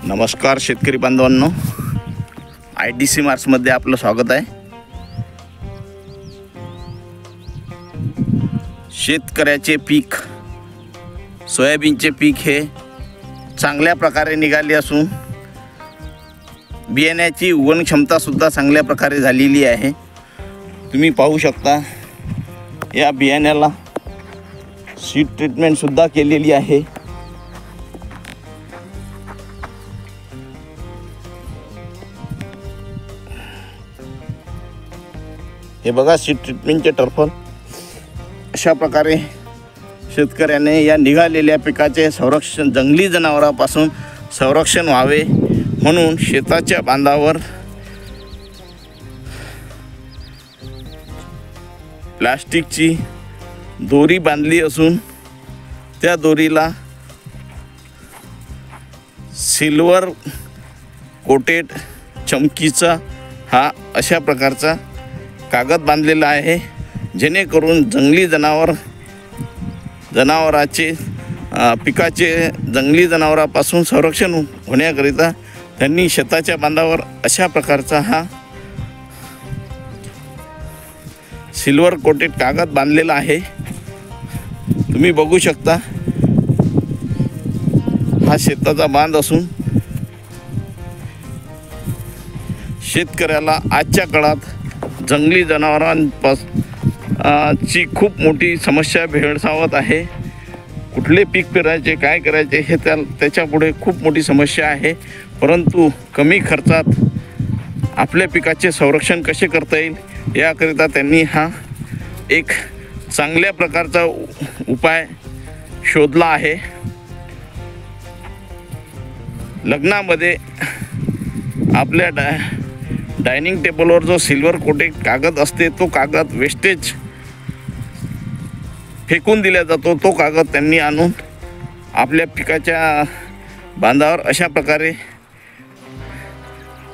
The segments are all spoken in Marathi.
नमस्कार शेतकरी बांधवांनो, ITC मार्समध्ये आपलं स्वागत आहे। शेतकऱ्याचे पीक सोयाबीनचे पीक हे चांगल्या प्रकारे निघाले असून बियाण्याची उगवण क्षमता सुद्धा चांगल्या प्रकारे झालेली आहे। तुम्ही पाहू शकता या बियाण्याला सीड ट्रीटमेंट सुद्धा केलेली आहे। हे बघा सीड ट्रीटमेंटचे टर्फल अशा प्रकारे शेतकऱ्याने या निघालेल्या पिकाचे संरक्षण जंगली जनावरांपासून संरक्षण व्हावे म्हणून शेताच्या बांधावर प्लास्टिकची दोरी बांधली असून त्या दोरीला सिल्वर कोटेड चमकीचा हा अशा प्रकारचा कागद बांधलेला आहे, जेणेकरून जंगली जनावराचे पिकाचे जंगली जनावरांपासून संरक्षण होण्याकरिता त्यांनी शेताच्या बांधावर अशा प्रकारचा हा सिल्वर कोटेड कागद बांधलेला आहे। तुम्ही बघू शकता हा शेताचा बांध असून शेतकऱ्याला आजच्या काळात जंगली जनावरांची खूप मोठी समस्या भेडसावत आहे। कुठले पीक पेरायचे, काय करायचे हे त्याच्यापुढे खूप मोठी समस्या आहे। परंतु कमी खर्चात आपल्या पिकाचे संरक्षण कसे करता येईल याकरिता त्यांनी हा एक चांगल्या प्रकारचा उपाय शोधला आहे। लग्नामध्ये आपल्या डायनिंग टेबलवर जो सिल्वर कोटेड कागद असते तो कागद वेस्टेज फेकून दिला जातो, तो कागद त्यांनी आणून आपल्या पिकाच्या बांधावर अशा प्रकारे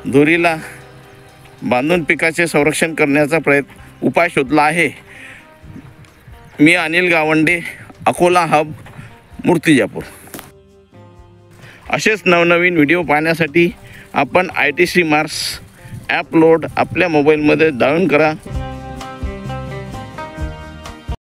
दोरीला बांधून पिकाचे संरक्षण करण्याचा उपाय शोधला आहे। मी अनिल गावंडे, अकोला हब, मूर्तिजापूर। असेच नवनवीन व्हिडिओ पाहण्यासाठी आपण ITC मार्स ॲप लोड आपल्या मोबाईलमध्ये डाउनलोड करा।